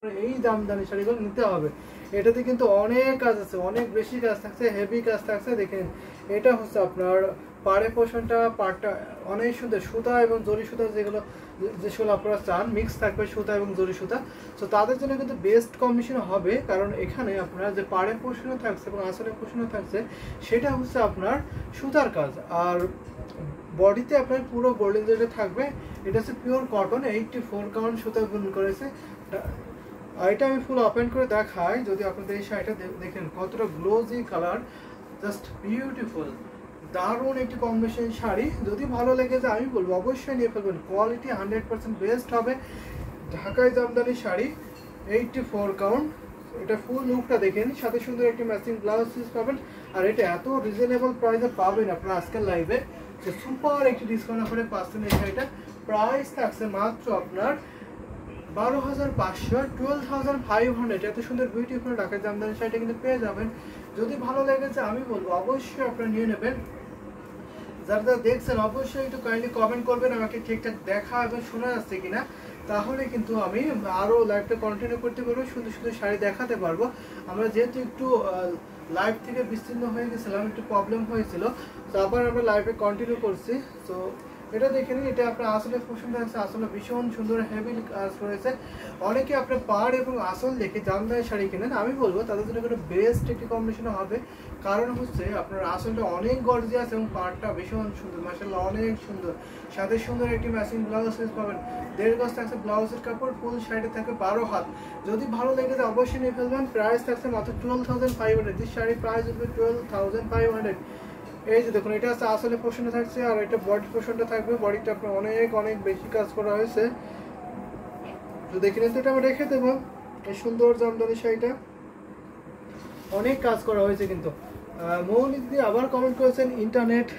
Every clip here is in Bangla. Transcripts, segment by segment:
এই জামদানি শাড়িগুলো নিতে হবে। এটাতে কিন্তু অনেক কাজ আছে, অনেক বেশি কাজ থাকছে, হেভি কাজ থাকছে। দেখেন এটা হচ্ছে আপনার পাড়ে পোষণটা, পাড়টা অনেক সুন্দর, সুতা এবং জরি সুতা যেগুলো আপনারা চান মিক্স থাকবে সুতা এবং জরি সুতা। তো তাদের জন্য কিন্তু বেস্ট কম্বিনেশন হবে, কারণ এখানে আপনার যে পাড়ে পোষণও থাকছে এবং আঁচলে পোষণও থাকছে সেটা হচ্ছে আপনার সুতার কাজ। আর বডিতে আপনার পুরো গোল্ডেন জরি থাকবে। এটা হচ্ছে পিওর কটন, 84 কাউন্ট সুতা বুন করেছে। আর এটা আমি ফুল ওপেন করে দেখাই যদি আপনাদের এই শাড়িটা দেখেন কতটা গ্লোজি কালার, জাস্ট বিউটিফুল, দারুণ একটি কম্বিনেশন শাড়ি। যদি ভালো লেগে যায় আমি বলবো অবশ্যই নিয়ে ফেলবেন, কোয়ালিটি 100% বেস্ট হবে। ঢাকাই জামদানি শাড়ি 84 কাউন্ট। এটা ফুল লুকটা দেখেন, সাথে সুন্দর একটি ম্যাচিং ব্লাউজ পিস পাবেন। আর এটা এত রিজনেবল প্রাইসে পাবেন আপনারা আজকের লাইভে, যে সুপার একটি ডিসকাউন্ট অফারে পাচ্ছেন। এই শাড়িটা প্রাইস থাকছে মাত্র আপনার 12,500, 12,500। এত সুন্দর বিউটিফুল ঢাকাই জামদানি শাড়িটা কিন্তু পেয়ে যাবেন। যদি ভালো লেগেছে আমি বলবো অবশ্যই আপনারা নিয়ে নেবেন। যারা যারা দেখছেন অবশ্যই একটু কাইন্ডলি কমেন্ট করবেন আমাকে ঠিকঠাক দেখা এবং শোনা যাচ্ছে কিনা, তাহলে কিন্তু আমি আরও লাইভটা কন্টিনিউ করতে পারবো, সুন্দর সুন্দর শাড়ি দেখাতে পারবো। আমরা যেহেতু একটু লাইভ থেকে বিচ্ছিন্ন হয়ে গেছিলাম, একটু প্রবলেম হয়েছিল, তো আবার আমরা লাইভে কন্টিনিউ করছি। তো এটা দেখে নিন, এটা আপনার আসলে পছন্দ আছে, আসলে ভীষণ সুন্দর হেভি কাজ রয়েছে। অনেকে আপনার পাড় এবং আসল দেখে জামদানি শাড়ি কেনেন, আমি বলবো তাদের জন্য একটা বেস্ট একটি কম্বিনেশন হবে। কারণ হচ্ছে আপনার আসলটা অনেক গর্জিয়াস এবং পাড়টা ভীষণ সুন্দর, মাশাআল্লাহ অনেক সুন্দর। সাথে সুন্দর একটি ম্যাচিং ব্লাউজ পিস পাবেন। 1.5 গজ থাকছে ব্লাউজের কাপড়, ফুল শাড়িতে থাকে 12 হাত। যদি ভালো লেগে যায় অবশ্যই নিয়ে ফেলবেন। প্রাইস থাকছে মাত্র 12,500। দিস শাড়ির প্রাইস হবে 12,500। এই যে দেখুন, এটা হচ্ছে আসলে পোর্শনটা থাকছে, আর এটা বডি পোর্শনটা থাকবে। বডিটা আপনার অনেক অনেক বেশি কাজ করা হয়েছে। তো দেখে নিন, তো এটা আমি রেখে দেবো। এই সুন্দর জামদানি শাড়িটা অনেক কাজ করা হয়েছে কিন্তু। মৌলিক দিয়ে আবার কমেন্ট করেছেন ইন্টারনেট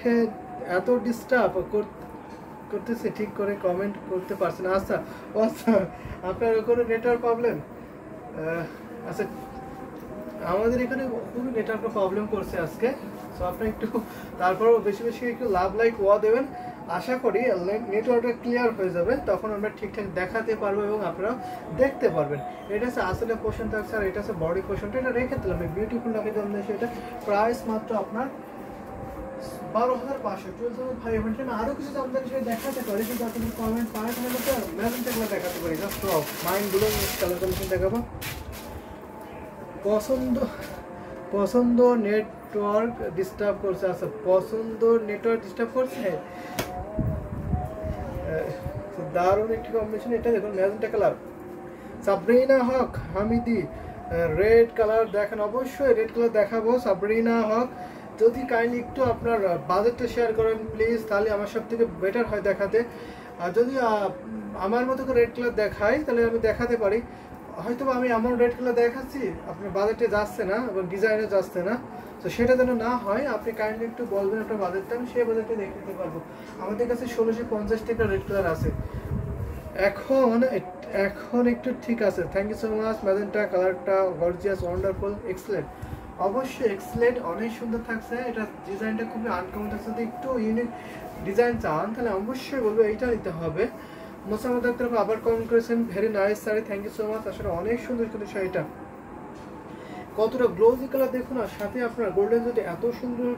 এত ডিস্টার্ব করতেছে, ঠিক করে কমেন্ট করতে পারছেন। আচ্ছা আচ্ছা, আপনার কোনো নেটওয়ার্ক প্রবলেম? আচ্ছা, আমাদের এখানে খুবই নেটওয়ার্কের প্রবলেম করছে আজকে। সো আপনি একটু তারপরও বেশি বেশি একটু লাভ লাইক ওয়া দেবেন। আশা করি নেটওয়ার্কটা ক্লিয়ার হয়ে যাবে, তখন আমরা ঠিকঠাক দেখাতে পারবো এবং আপনারা দেখতে পারবেন। এটা হচ্ছে আসলে পোর্শন থাকছে, আর এটা হচ্ছে বডি পোর্শনটা। এটা রেখে দিলাম বিউটিফুল লাগে জন্য। সেটা প্রাইস মাত্র আপনার 12,500, 12,500। আমি আরও কিছু জামদানি শাড়ি দেখাতে পারি, কিন্তু আপনি কমেন্ট পায় তাহলে ম্যাজেন্টাগুলো দেখাতে পারি। Just mind blowing colour combination দেখাবো। পছন্দ নেটওয়ার্ক ডিস্টার্ব করছে। আচ্ছা, পছন্দ নেটওয়ার্ক ডিস্টার্ব করছে। দারুণ একটি কম্বিনেশন। এটা দেখুন ম্যাজেন্টা কালার, সাবরিনা হক হামিদি রেড কালার দেখেন। অবশ্যই রেড কালার দেখাবো। সাবরিনা হক, যদি কাইন্ডলি একটু আপনার বাজেটটা শেয়ার করেন প্লিজ, তাহলে আমার সব থেকে বেটার হয় দেখাতে। আর যদি আমার মতো করে রেড কালার দেখাই তাহলে আমি দেখাতে পারি। হয়তো আমি এমন রেড কালার দেখাচ্ছি আপনার বাজেটে যাচ্ছে না এবং ডিজাইনে যাচ্ছে না, তো সেটা যেন না হয় আপনি কাইন্ডলি একটু বলবেন আপনার বাজেটটা, আমি সেই বাজেটে দেখে দিতে পারবো। আমাদের কাছে 1650 টাকা রেড কালার আছে এখন একটু ঠিক আছে। Thank you so much. Magenta কালারটা গর্জিয়াস, ওয়ান্ডারফুল, এক্সেলেন্ট, অবশ্যই এক্সেলেন্ট, অনেক সুন্দর থাকছে। এটা ডিজাইনটা খুবই আনকমন থাকছে। যদি একটু ইউনিক ডিজাইন চান তাহলে অবশ্যই বলবো এইটা নিতে হবে। মোসাম্মদ আক্তার আবার কমেন্ট করেছেন very nice sari, thank you so much. আসলে অনেক সুন্দর কিন্তু শাড়িটা, কতটা গ্লোজি কালার দেখুন। আর সাথে আপনার গোল্ডেন জরি এত সুন্দর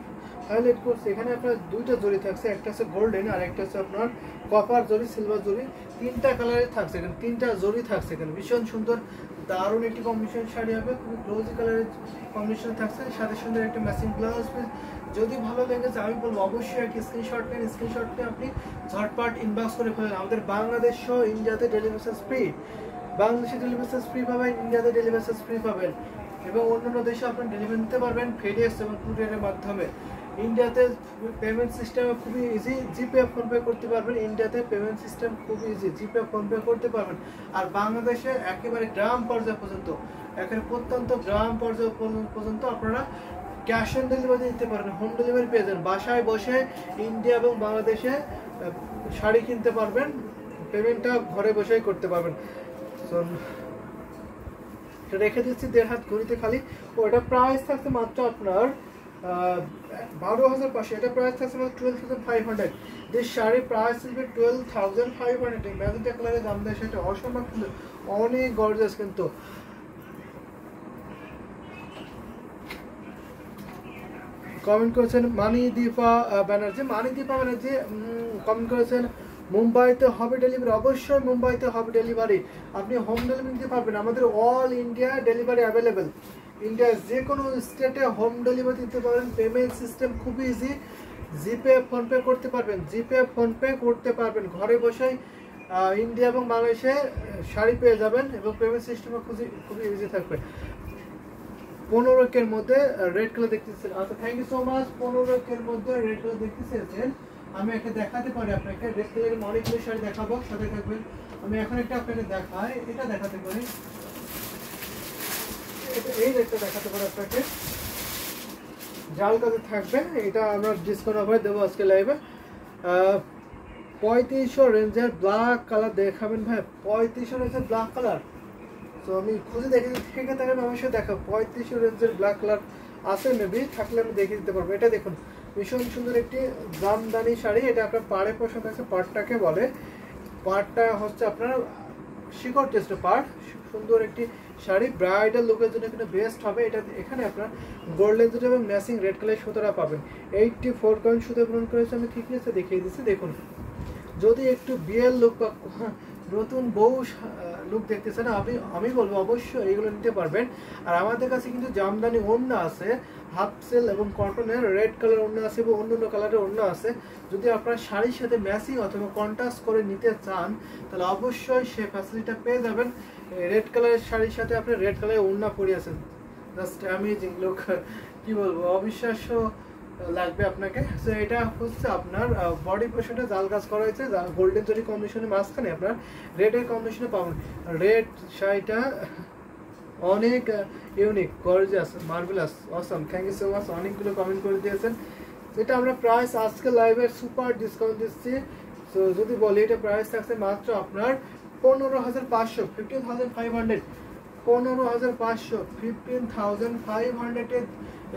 হাইলাইট করছে। এখানে আপনার দুইটা জরি থাকছে, একটা হচ্ছে গোল্ডেন আর একটা হচ্ছে আপনার কপার জরি, সিলভার জরি, তিনটা কালারে থাকছে এখানে, তিনটা জরি থাকছে এখানে। ভীষণ সুন্দর দারুণ একটি কম্বিনেশন শাড়ি হবে, খুবই গ্লোজি কালারের কম্বিনেশন থাকছে, সাথে সুন্দর একটা ম্যাচিং ব্লাউজ পিস। যদি ভালো লেগেছে আমি বলবো অবশ্যই একটি স্ক্রিনশট নেন। স্ক্রিনশট নিয়ে আপনি ঝটপট ইনবক্স করে ফেলেন। আমাদের বাংলাদেশ সহ ইন্ডিয়াতে ডেলিভারি চার্জ ফ্রি, বাংলাদেশে ডেলিভারি চার্জ ফ্রি পাবেন, ইন্ডিয়াতে ডেলিভারি চার্জ ফ্রি পাবেন, এবং অন্যান্য দেশে আপনার ডেলিভারি নিতে পারবেন ফেডেক্স এবং কুরিয়ারের মাধ্যমে। ইন্ডিয়াতে পেমেন্ট সিস্টেম খুবই ইজি, জিপে ফোনপে করতে পারবেন। ইন্ডিয়াতে পেমেন্ট সিস্টেম খুবই ইজি, জিপে ফোনপে করতে পারবেন। আর বাংলাদেশে একেবারে গ্রাম পর্যায় পর্যন্ত, এখানে প্রত্যন্ত গ্রাম পর্যায় পর্যন্ত আপনারা ক্যাশ অন ডেলিভারি দিতে পারেন, হোম ডেলিভারি পেয়ে যান। বাসায় বসে ইন্ডিয়া এবং বাংলাদেশে শাড়ি কিনতে পারবেন, পেমেন্টটা ঘরে বসেই করতে পারবেন। সো রেখে দিচ্ছি 1.5 হাত ঘড়িতে খালি। ওটা প্রাইস থাকছে মাত্র আপনার 12,500, এটা প্রাইস থাকছে 12,500। This sari price will be 12,500। এই ম্যাজেন্টা কালারের দাম দেয় সেটা অসম্ভব সুন্দর, অনেক গর্জিয়াস কিন্তু। কমেন্ট করেছেন মানিদীপা ব্যানার্জি, কমেন্ট করেছেন মুম্বাইতে হবে ডেলিভারি। অবশ্যই মুম্বাইতে হবে ডেলিভারি, আপনি হোম ডেলিভারি নিতে পারবেন। আমাদের অল ইন্ডিয়া ডেলিভারি অ্যাভেলেবেল, ইন্ডিয়ার যে কোনো স্টেটে হোম ডেলিভারি দিতে পারেন। পেমেন্ট সিস্টেম খুবই ইজি, জিপে ফোনপে করতে পারবেন, ঘরে বসেই ইন্ডিয়া এবং বাংলাদেশে শাড়ি পেয়ে যাবেন এবং পেমেন্ট সিস্টেমও খুবই ইজি থাকবে। 15 কের মধ্যে রেড কালার দেখতেছেন, আচ্ছা থ্যাংক ইউ সো মাচ। 15 কের মধ্যে রেড কালার দেখতে চেয়েছেন, আমি একটা দেখাতে পারি আপনাকে। রেড কালারের অনেকগুলো শাড়ি দেখাবো, সাথে থাকবেন। আমি এখন একটা আপনাকে দেখাই, এটা দেখাতে পারি, এই রেডটা দেখাতে পারি আপনাকে, জাল কাজে থাকবে। এটা আমরা ডিসকাউন্ট অফারে দেবো আজকে লাইভে। 3500 রেঞ্জের ব্ল্যাক কালার দেখাবেন ভাই, 3500 রেঞ্জের ব্ল্যাক কালার। তো আমি খুঁজে দেখে থেকে থাকবেন, অবশ্যই দেখাবো। 3500 রেঞ্জের ব্ল্যাক কালার আছে, মেবি থাকলে আমি দেখিয়ে দিতে পারবো। এটা দেখুন, ভীষণ সুন্দর একটি জামদানি শাড়ি। এটা আপনার পাড়ে পছন্দ আছে, পাড়টাকে বলে, পাড়টা হচ্ছে আপনার শিকড় টেস্টের পাড়। সুন্দর একটি শাড়ি, ব্রাইডাল লুকের জন্য কিন্তু বেস্ট হবে এটা। এখানে আপনার গোল্ডেন জুট এবং ম্যাচিং রেড কালার সুতোটা পাবেন। 84 কয়েন সুতো পূরণ করেছে, আমি থিকনেসে দেখিয়ে দিচ্ছি। দেখুন, যদি একটু বিয়ের লুক বা নতুন বউ লুক দেখতেছেন, আমি বলবো অবশ্যই এইগুলো নিতে পারবেন। আর আমাদের কাছে কিন্তু জামদানি ওড়না আছে, হাফ সেল এবং কটনের, রেড কালার ওড়না আছে এবং অন্য কালারের ওড়না আছে। যদি আপনার শাড়ির সাথে ম্যাচিং অথবা কন্ট্রাস্ট করে নিতে চান, তাহলে অবশ্যই সে ফ্যাসিলিটিটা পেয়ে যাবেন। রেড কালারের শাড়ির সাথে আপনি রেড কালারের ওড়না পরিয়েছেন, জাস্ট অ্যামেজিং লুক, কি বলবো, অবিশ্বাস্য লাগবে আপনাকে। সো এটা হচ্ছে আপনার বডি পোর্শনটা জাল কাজ করা হয়েছে, গোল্ডেন জরি কম্বিনেশনের মাঝখানে আপনার রেডের কম্বিনেশনে পাবেন। রেড শাড়িটা অনেক unique, gorgeous, marvellous, awesome. Thank you so much, অনেকগুলো কমেন্ট করে দিয়েছেন। এটা আমরা প্রাইস আজকে লাইভের সুপার ডিসকাউন্ট দিচ্ছি। সো যদি বলি, এটা প্রাইস থাকছে মাত্র আপনার 15,500, 15,500, 15,500, 15,500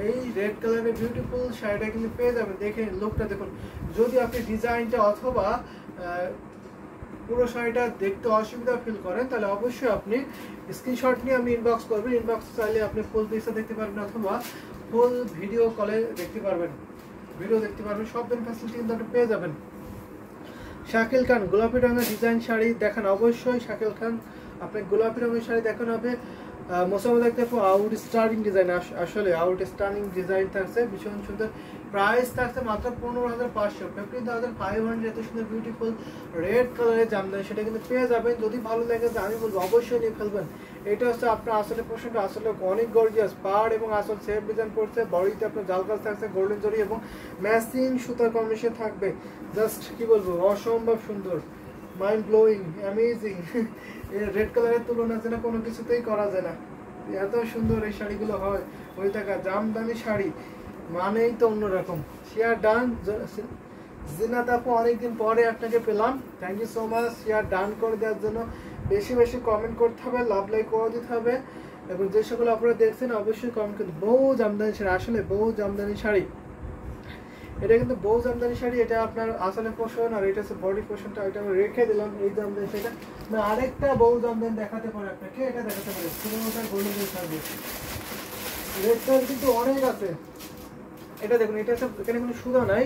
এই রেড কালারের বিউটিফুল শাড়িটা কিন্তু পেয়ে যাবেন। দেখে লুকটা দেখুন, যদি আপনি ডিজাইনটা অথবা পুরো শাড়িটা দেখতে অসুবিধা ফিল করেন, তাহলে অবশ্যই আপনি স্ক্রিনশট নিয়ে আপনি ইনবক্স করবেন। ইনবক্স চাইলে আপনি ফুল পিকচার দেখতে পারবেন অথবা ফুল ভিডিও কলে দেখতে পারবেন, সব ধরনের ফ্যাসিলিটি কিন্তু আপনি পেয়ে যাবেন। শাকিল খান, গোলাপি রঙের ডিজাইন শাড়ি দেখান। অবশ্যই শাকিল খান, আপনি গোলাপি রঙের শাড়ি দেখানো হবে। মোসাম্মদ একটা আউটস্ট্যান্ডিং ডিজাইন, আসলে আউটস্ট্যান্ডিং ডিজাইন থাকছে, ভীষণ সুন্দর। প্রাইস থাকছে মাত্র 15,500, 15,500। এত সুন্দর বিউটিফুল রেড কালারের জামদানি, সেটা কিন্তু পেয়ে যাবেন। যদি ভালো লাগে, আমি বলবো অবশ্যই নিয়ে ফেলবেন। এটা হচ্ছে আপনার আসলে পোর্শনটা, আসলে অনেক গর্জিয়াস, পাড় এবং আসল সেম ডিজাইন পড়ছে। বডিতে আপনার জাল কাজ থাকছে, গোল্ডেন জরি এবং ম্যাচিং সুতার কম্বিনেশন থাকবে। জাস্ট কি বলবো, অসম্ভব সুন্দর, মাইন্ড ব্লোয়িং, অ্যামেজিং। রেড কালারের তুলনা যেন কোনো কিছুতেই করা যায় না, এত সুন্দর এই শাড়িগুলো হয়। ওই টাকা জামদানি শাড়ি মানেই তো অন্যরকম। শেয়ার ডান, জিনাত আপু, অনেকদিন পরে আপনাকে পেলাম, thank you so much. Share done করে দেওয়ার জন্য বেশি বেশি কমেন্ট করতে হবে, লাভ লাইক করে দিতে হবে। এবং যে সকল আপনারা দেখছেন অবশ্যই কমেন্ট করতে। বহু জামদানি শাড়ি, আসলে বহু জামদানি শাড়ি, এটা কিন্তু বহু জামদানি শাড়ি। এটা আপনার আসলে পোর্শন, আর এটা হচ্ছে বডি পোর্শনটা, এটা আমি রেখে দিলাম। এই জামদানি শাড়িটা না, আরেকটা বহু জামদানি দেখাতে পারে আপনাকে, এটা দেখাতে পারে শুধুমাত্র গোল্ডেন সার্ভিস। রেটটার কিন্তু অনেক আছে। এটা দেখুন, এটা হচ্ছে, এখানে কোনো সুদা নাই।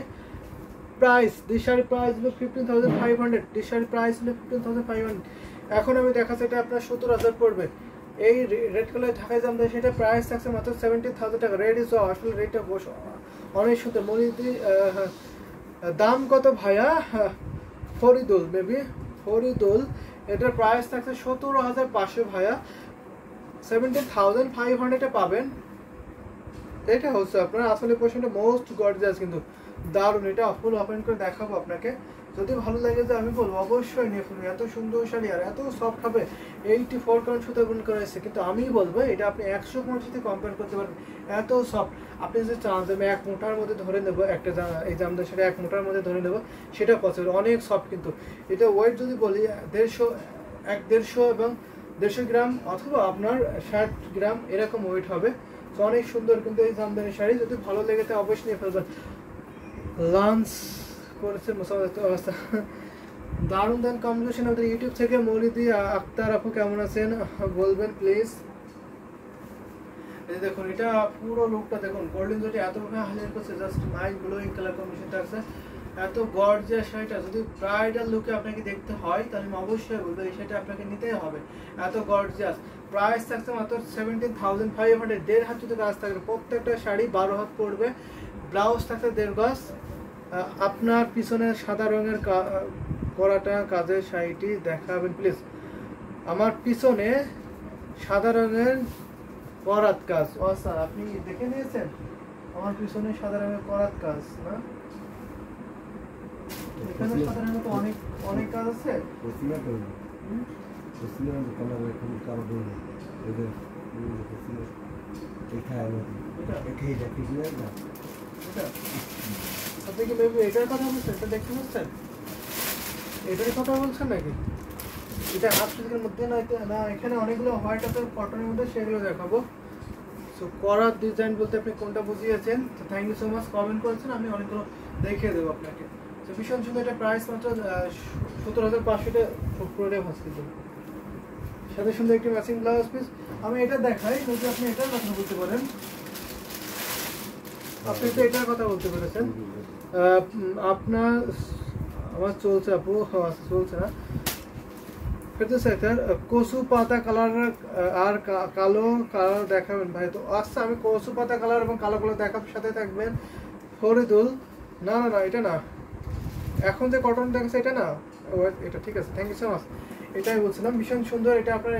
প্রাইস, দিস শাড়ির প্রাইস হলো 15,500, দিস শাড়ির প্রাইস হলো 15,500। এখন আমি দেখাচ্ছি, এটা আপনার 70,000 পড়বে। এই রেড কালার ঢাকায় জামদানি, সেটা প্রাইস থাকছে মাত্র 70,000 টাকা। রেড ইজ আসলে রেটটা অনেক সুন্দর। মনিদি, দাম কত ভাইয়া? ফরিদুল, মেবি ফরিদুল, এটার প্রাইস থাকছে 17,500 ভাইয়া, 17,500 পাবেন। এটা হচ্ছে আপনার আসলে পোর্শনটা মোস্ট গর্জিয়াস, কিন্তু দারুণ। এটা ফুল ওপেন করে দেখাবো আপনাকে। যদি ভালো লাগে, যে আমি বলবো অবশ্যই নিয়ে ফেলবো। এত সুন্দর শাড়ি আর এত সফট হবে। 84 কাউন্ট সুতা গুণ করা হয়েছে, কিন্তু আমি বলবো এটা আপনি 100 কাউন্ট সাথে কম্পেয়ার করতে পারবেন, এত সফট। আপনি যদি চান যে আমি 1 মুঠার মধ্যে ধরে নেবো একটা এই জামদানি শাড়ি, 1 মুঠার মধ্যে ধরে নেবো, সেটা পসিবল, অনেক সফট। কিন্তু এটা ওয়েট যদি বলি 150 এবং 150 গ্রাম অথবা আপনার 60 গ্রাম এরকম ওয়েট হবে। তো অনেক সুন্দর কিন্তু এই জামদানি শাড়ি, যদি ভালো লেগে থাকে অবশ্যই নিয়ে ফেলবেন। লাঞ্চ করেছে মোসাম্মদ অবস্থা, দারুণ দারুণ কম্বিনেশন। আমাদের ইউটিউব থেকে মৌলিদি আক্তার আপু কেমন আছেন বলবেন প্লিজ। এই দেখুন এটা পুরো লুকটা দেখুন, গোল্ডেন জরি এতভাবে হাইলাইট করছে, জাস্ট মাইন্ড ব্লোয়িং কালার কম্বিনেশনটা আছে, এত গর্জিয়াস শাড়িটা। যদি ব্রাইডাল লুকে আপনাকে দেখতে হয় তাহলে আমি অবশ্যই বলবো এই শাড়িটা আপনাকে নিতেই হবে, এত গর্জিয়াস। প্রাইস থাকছে মাত্র 17,500, 1.5 হাত যদি কাজ থাকবে, প্রত্যেকটা শাড়ি 12 হাত পড়বে, ব্লাউজ থাকছে 1.5 গজ। আপনার পিছনে সাদা রঙের করাটা কাজের শাড়িটি দেখাবেন প্লিজ। আমার পিছনে সাদা রঙের করাত কাজ, ও স্যার আপনি দেখে নিয়েছেন আমার পিছনে সাদা রঙের করাত কাজ না? এখানে সাদা রঙের তো অনেক অনেক কাজ আছে। আপনি কি বেবি এটার কথা বলছেন? এটা দেখতে পাচ্ছেন? এটার কথা বলছেন নাকি? এটা হাফ সিল্কের মধ্যে না, এখানে অনেকগুলো হোয়াইট আছে কটনের মধ্যে, সেগুলো দেখাবো। সো করার ডিজাইন বলতে আপনি কোনটা বুঝিয়েছেন? তো thank you so much, comment করেছেন, আমি অনেকগুলো দেখিয়ে দেবো আপনাকে। তো ভীষণ সুন্দর, এটা প্রাইস মাত্র 17,500 পুরোটাই ভাস কিন্তু সাথে সুন্দর একটি ম্যাচিং ব্লাউজ পিস। আমি এটা দেখাই, যদি আপনি এটার কথা বলতে পারেন, আপনি তো এটার কথা বলতে পেরেছেন। আপনার আমার চলছে আপু, চলছে না কচু পাতা কালার আর কালো কালার দেখাবেন ভাই। তো আচ্ছা আমি কচু পাতা কালার এবং কালো কালার দেখার সাথে থাকবেন ফরিদুল। না না না এটা না, এখন যে কটন দেখাচ্ছে এটা না, এটা ঠিক আছে, থ্যাংক ইউ সো মাচ। এটাই বলছিলাম, ভীষণ সুন্দর। এটা আপনার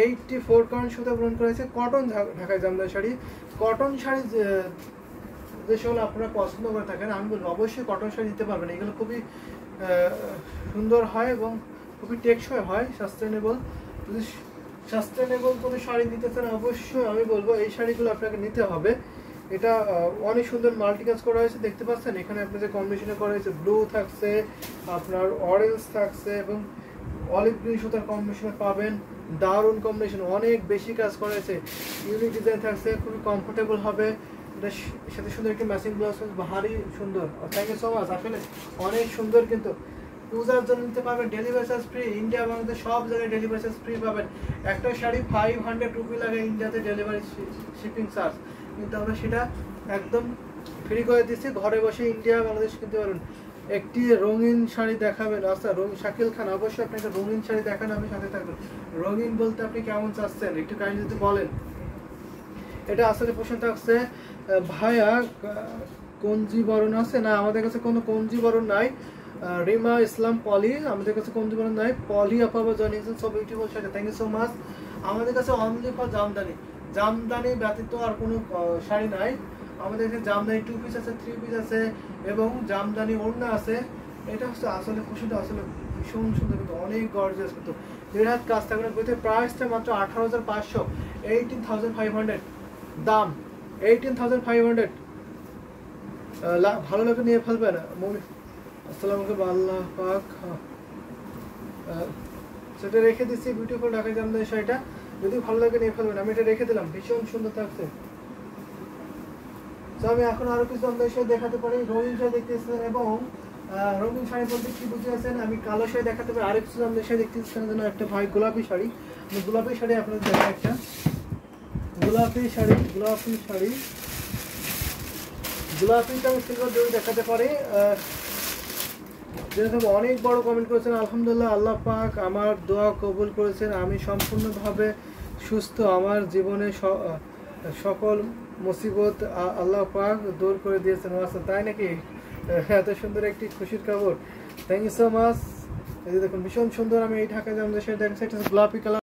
84 কাউন্ট সুতা পূরণ করেছে, কটন ঢাকায় জামদানি শাড়ি। কটন শাড়ি যে সকল আপনারা পছন্দ করে থাকেন, আমি বলবো অবশ্যই কটন শাড়ি নিতে পারবেন। এগুলো খুবই সুন্দর হয় এবং খুবই টেকসই হয়, সাস্টেনেবল। যদি সাস্টেনেবল কোনো শাড়ি নিতে চান অবশ্যই আমি বলবো এই শাড়িগুলো আপনাকে নিতে হবে। এটা অনেক সুন্দর মাল্টি কাজ করা হয়েছে, দেখতে পাচ্ছেন। এখানে আপনার যে কম্বিনেশনে করা হয়েছে, ব্লু থাকছে, আপনার অরেঞ্জ থাকছে এবং অলিভ গ্রিন সুতার কম্বিনেশনে পাবেন, দারুণ কম্বিনেশন, অনেক বেশি কাজ করা হয়েছে, ইউনিক ডিজাইন থাকছে, খুবই কমফোর্টেবল হবে। এটার সাথে সুন্দর একটি ম্যাচিং ব্লাউজ, ভারী সুন্দর। থ্যাংক ইউ সো মাচ, আসলে অনেক সুন্দর। কিন্তু পূজার জন্য নিতে পারবেন, delivery charge free, India Bangladesh সব জায়গায় ডেলিভারি চার্জ ফ্রি পাবেন। একটা শাড়ি 500 রুপি লাগে ইন্ডিয়াতে ডেলিভারি শিপিং চার্জ, কিন্তু আমরা সেটা একদম ফ্রি করে দিচ্ছি, ঘরে বসে ইন্ডিয়া বাংলাদেশ কিনতে পারবেন। একটি রঙিন শাড়ি দেখাবেন। আচ্ছা শাকিল খান, অবশ্যই আপনাকে রঙিন শাড়ি দেখান, আমি সাথে থাকবেন। রঙিন বলতে আপনি কেমন চাচ্ছেন একটু কাইন্ডলি যদি বলেন। এটা আসলে প্রশ্ন থাকছে ভাইয়া কঞ্জিবরণ আছে না? আমাদের কাছে কোনো কঞ্জিবরণ নাই। রিমা ইসলাম পলি, আমাদের কাছে কঞ্জিবরণ নাই। পলি আপাবা জানিয়েছেন, সব beautiful sari, thank you so much. আমাদের কাছে অনলি ফর জামদানি, জামদানি ব্যতীত আর কোনো শাড়ি নাই। আমাদের এখানে জামদানি 2 পিস আছে, 3 পিস আছে এবং জামদানি ওড়না আছে। এটা হচ্ছে আসলে খুশিটা, আসলে ভীষণ সুন্দর, কিন্তু অনেক গর্জিয়াস, কিন্তু 1.5 হাত কাজ থাকবে। প্রাইসটা মাত্র 18,500, 18,500 দাম, 18,500। ভালো লাগে নিয়ে ফেলবেন। আসসালামু আলাইকুম, আল্লাহ পাক। সেটা রেখে দিচ্ছি, বিউটিফুল ঢাকা জামদানি শাড়িটা, যদি ভালো লাগে নিয়ে ফেলবেন। আমি এটা রেখে দিলাম, ভীষণ সুন্দর থাকছে। তো আমি এখন আরো কিছু জামদানি শাড়ি দেখাতে পারি। রঙিন শাড়ি দেখতেছেন এবং রঙিন শাড়ি বলতে কি বুঝিয়েছেন, আমি কালো শাড়ি দেখাতে পারি। আরেক কিছু জামদানি শাড়ি দেখতেছেন যেন একটা ভাই গোলাপি শাড়ি, আমি গোলাপি শাড়ি আপনাদের দেখা, একটা গোলাপি শাড়ি, গোলাপি শাড়ি, গোলাপিটা আমি সিলভার জরি দেখাতে পারি। যেরকম অনেক বড় কমেন্ট করেছেন, আলহামদুলিল্লাহ, আল্লাহ পাক আমার দোয়া কবুল করেছেন, আমি সম্পূর্ণভাবে সুস্থ, আমার জীবনে সকল মুসিবত আল্লাহ পাক দূর করে দিয়েছেন। তাই নাকি? এত সুন্দর একটি খুশির খবর, থ্যাংক ইউ সো মাচ। এই যে দেখুন ভীষণ সুন্দর, আমি এই ঢাকা জামদানি শাড়ি দেখছি, এটা গোলাপি কালার।